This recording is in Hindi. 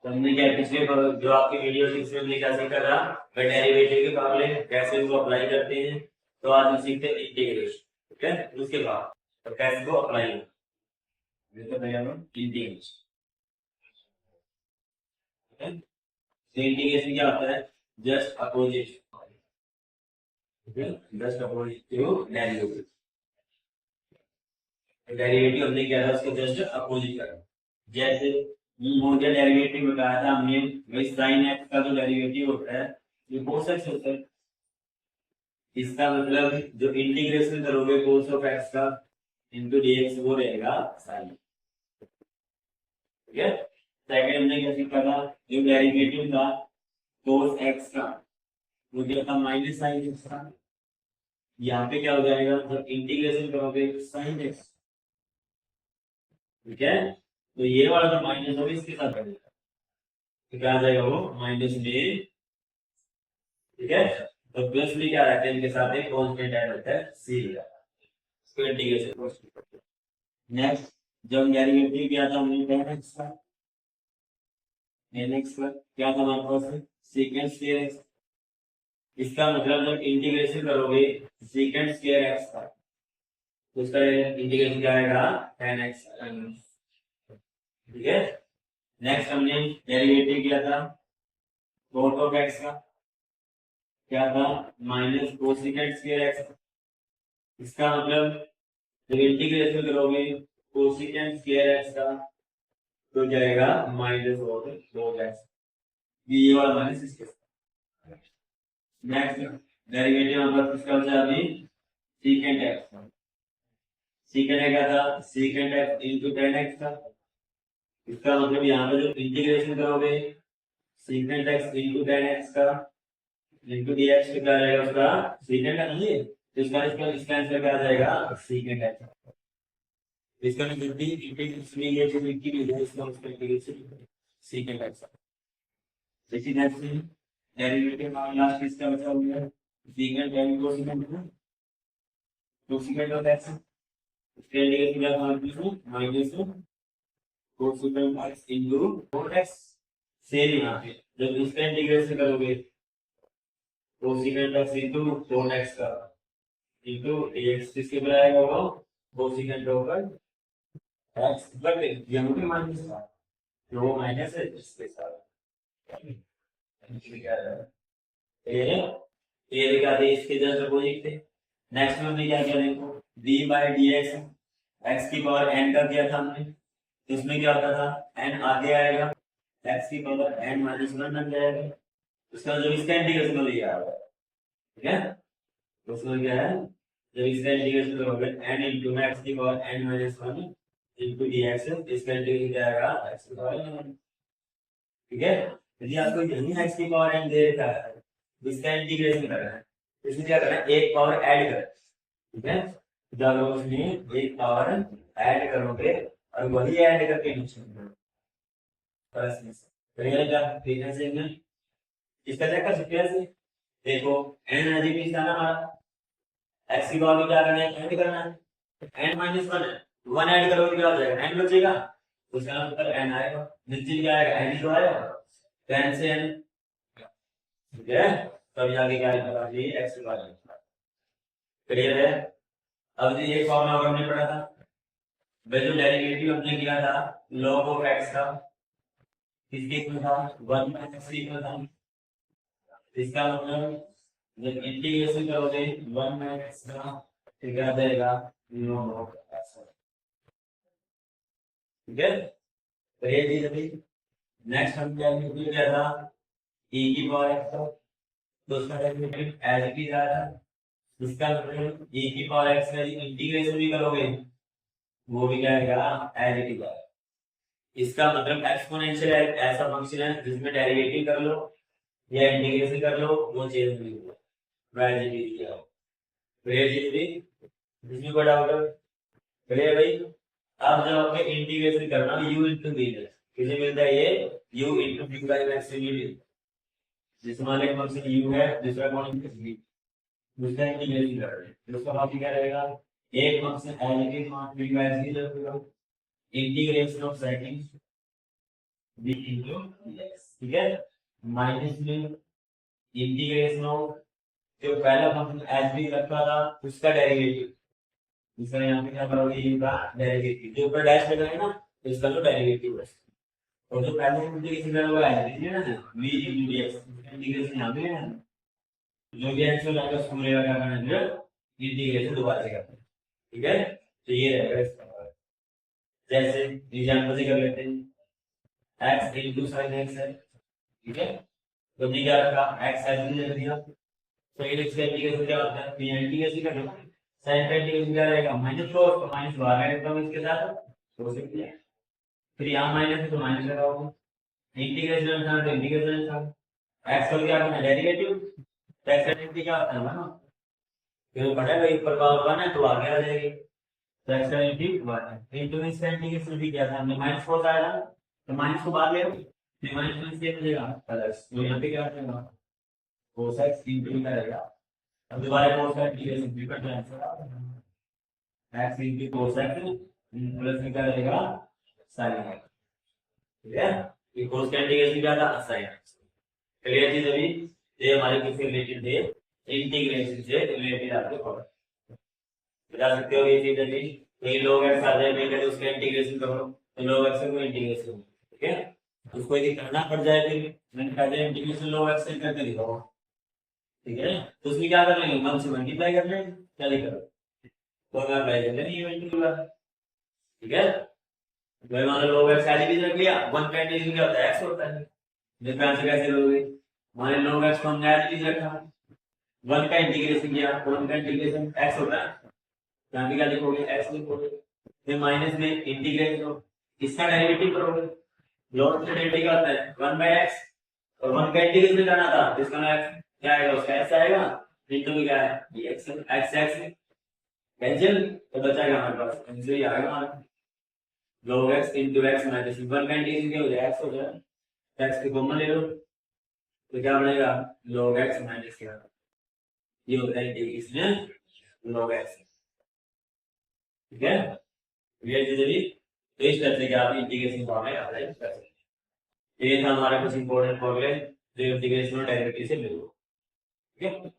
तो हमने क्या पिछले जो आपकी वीडियो थी उसमें हमने क्या सीखा था, डेरिवेटिव के फॉर्मूले कैसे उनको अप्लाई करते हैं। तो आज हम सीखते हैं इंटीग्रेशन। ठीक है, उसके बाद तो कैसे को अप्लाई इंटीग्रेशन। इंटीग्रेशन क्या होता है? Just opposite, just opposite to derivative. Derivative हमने क्या था, उसको जस्ट अपोजिट करा। जैसे मुझे डेरिवेटिव बताया था हमने, भाई साइन एक्स का जो डेरिवेटिव होता है ये cos x होता है। इसका मतलब जो इंटीग्रेशन करोगे cos ऑफ x का इनटू dx वो रहेगा साइन। ठीक है, सेकंड हमने क्या सीखा था, जो डेरिवेटिव था cos x का वो क्या था, माइनस साइन x का। यहाँ पे क्या हो जाएगा, जब इंटीग्रेशन करोगे साइन x। ठीक है, तो ये वाला जो माइनस होगा इसके साथ बढ़ेगा, तो क्या आ जाएगा वो माइनस में। ठीक है, तो प्लस में क्या रहता है, इनके साथ एक कांस्टेंट ऐड होता है c का, इसको इंटीग्रेशन। नेक्स्ट जब डेरिवेटिव किया था हमने tan x का, tan x का क्या था हमारे पास, secant स्क्वायर x। इसका मतलब जब इंटीग्रेशन करोगे secant स्क्वायर x का तो उसका इंटीग्रेशन क्या आएगा, tan x। ठीक है, नेक्स्ट हमने डेरिवेटिव किया था cot ऑफ x का, क्या था माइनस कोसिकेंट स्क्वायर x। इसका मतलब जब इंटीग्रेशन करोगे कोसिकेंट स्क्वायर x का तो जाएगा माइनस cot x, ये वाला माइनस इसके साथ। नेक्स्ट डेरिवेटिव नंबर किसका बचा अभी, secant x। secant x क्या था, secant x into tan x का। इसका मतलब यहाँ पे जो इंटीग्रेशन करोगे secant x into tan x का into dx पे क्या रहेगा उसका, secant का नहीं तो इसका आंसर क्या आ जाएगा, secant x। इसका निगेटिव इंटीग्रेशन में ये जो लिखी हुई है इसका उसका इंटीग्रेशन secant x। देखिए नेक्स्ट डेरिवेटिव लास्ट किसका बचा हुआ है, secant tan cosecant cosecant of x। इसके लिए क्या था minus cosecant x into cot x। Same यहाँ पे जब इसका इंटीग्रेशन करोगे cosecant x into cot x का इनटू dx, इसके बराबर आएगा वो कोसेकेंट ओवर x, बट यहाँ पे माइनस था तो वो माइनस है इसके साथ। क्या है ये क्या थे, इसके जस्ट अपोजिट थे। नेक्स्ट में हमने क्या किया देखो, d बाय dx x की पावर n कर दिया था हमने, इसमें क्या होता था n आगे आएगा x की पावर n माइनस वन बन जाएगा। उसका जब इसका इंटीग्रेशन कर लिया है, ठीक है, तो उसमें क्या है जब इसका इंटीग्रेशन करोगे n इनटू x की power n minus one into dx, इसका इंटीग्रेशन क्या आएगा x की पावर n। ठीक है, यदि आपको यही x की पावर n दे रखा है तो इसका इंटीग्रेशन करना है, इसमें क्या करना है एक पावर ऐड करना। ठीक है, जब उसमें एक पावर ऐड करोगे और वही ऐड करके नीचे प्लस में करेंगे क्या फ्रीक्वेंसी में इसका क्या कर सकते हैं, देखो n एज था ना हमारा, x की पावर क्या करना है ऐड करना है, n माइनस वन है, वन ऐड करोगे क्या हो जाएगा n बचेगा, उसका मतलब n आएगा, नीचे क्या आएगा n तो आएगा, 10 से n। ठीक है, तब आगे क्या आएगा ये x की पावर। क्लियर है, अब ये एक फॉर्मूला हमने पढ़ा था, जो डेरिवेटिव हमने किया था log ऑफ x का, किसके इक्वल था 1 माइनस c इक्वल था। इसका मतलब जब इंटीग्रेशन करोगे 1 माइनस का फिर क्या देगा log ऑफ x। ठीक है, तो ये चीज अभी नेक्स्ट हम क्या किया था e की पावर x का, तो उसका डेरिवेटिव एज इट इज आया था। इसका मतलब e की पावर x का इंटीग्रेशन भी करोगे वो भी क्या आएगा एज इट इज आएगा। इसका मतलब एक्सपोनेंशियल ऐसा फंक्शन है जिसमें डेरिवेटिव कर लो या इंटीग्रेशन कर लो वो चेंज नहीं होगा, वैसे ही किया वैसे इसमें कोई डाउट है चलिए भाई। अब जब आपको इंटीग्रेशन करना u इनटू v है, किसे मिलता है ये u into v by x से मिलता है, जिसमें एक फंक्शन u है दूसरा कौन है v, दूसरा इंटीग्रेशन कर रहे हैं उसका मतलब क्या रहेगा एक function as it is not v by x की जरूरत integration of second B into ठीक है, माइनस में इंटीग्रेशन ऑफ जो पहला फंक्शन एच बी रखा था उसका डेरिवेटिव, इसका यहाँ पे क्या करोगे, इनका डेरिवेटिव जो ऊपर डैश लगा है ना इसका तो डेरिवेटिव है, और जो पहले इंटीग्रेशन करा हुआ है ना v इंटू dx इंटीग्रेशन यहाँ पे है, जो भी एक्चुअल आएगा उसको मिलेगा क्या करना है, इंटीग्रेशन दोबारा से करना है, ठीक है। तो ये रहेगा इसका, जैसे एग्जांपल से कर लेते हैं x इंटू sin x है, ठीक है। तो हमने क्या रखा, x एच बी रख दिया, sin x का इंटीग्रेशन क्या होता है, तो यहाँ इंटीग्रेशन करना, sin का इंटीग्रेशन क्या रहेगा, माइनस cos, तो माइनस बाहर आ जाता है इसके साथ, तो सकते हैं, फिर यहाँ माइनस है तो माइनस लगाओगे, इंटीग्रेशन था तो इंटीग्रेशन था, x का क्या करना है, डेरिवेटिव, तो x का डेरिवेटिव क्या होता है ना, फिर पढ़ेगा एक प्रकार का ना तो आगे आ जाएगी, तो x का डेरिवेटिव 1 है, इंटू इसका इंटीग्रेशन भी क्या था हमने, माइनस cos आया था तो माइनस को बाहर ले आओ, तो माइनस से मिलेगा प्लस, तो यहाँ पे क्या रहेगा cos x इंटू क्या रहेगा, अब दोबारा cos का इंटीग्रेशन भी कर देना, x into cos x plus में क्या रहेगा sin x, ठीक है। ये cos का इंटीग्रेशन क्या था, sin x, क्लियर थी सभी, ये हमारे किससे रिलेटेड थे, इंटीग्रेशन से रिलेटेड आपके पढ़ा, बता सकते हो ये चीज अभी, ये log x आ जाए मैं कहते उसका इंटीग्रेशन करो, तो log x का इंटीग्रेशन, ठीक है, उसको यदि करना पड़ जाए फिर मैंने कहा जाए इंटीग्रेशन log x से करके दिखाओ, ठीक है, तो उसमें क्या कर लेंगे, 1 से मल्टीप्लाई कर लेंगे, चलिए करो, तो मैं अप्लाई कर लेंगे ये मल्टीप्लाई, ठीक है। तो मान लो log x का भी रख लिया, 1 का इंटीग्रेशन क्या होता है, x होता है, डिफरेंस कैसे लोगे, मान लो log x को हमने एज भी रखा, 1 का इंटीग्रेशन किया, 1 का इंटीग्रेशन x होता है, यहाँ पे क्या लिखोगे, x लिखोगे, फिर माइनस में इंटीग्रेट करो, इसका डेरिवेटिव करोगे, log का डेरिवेटिव क्या होता है 1/x, और 1 का इंटीग्रेशन करना था तो इसका x क्या आएगा, उसका x आएगा, इंटू में क्या है ये x, x कैंसिल, तो बचा क्या हमारे पास, कैंसिल ही आएगा हमारा, log x into x minus 1 का इंटीग्रेशन क्या हो जाएगा, x हो जाएगा, x को कॉमन ले लो तो क्या बनेगा, log x माइनस क्या, ये होता है इंटीग्रेशन log x, ठीक है। ये चीजें तो इस तरह से क्या आप इंटीग्रेशन फॉर्म में अप्लाई कर सकते हैं, ये था हमारा कुछ इंपॉर्टेंट फॉर्मूले जो इंटीग्रेशन और डेरिवेटिव से मिले, ठीक है।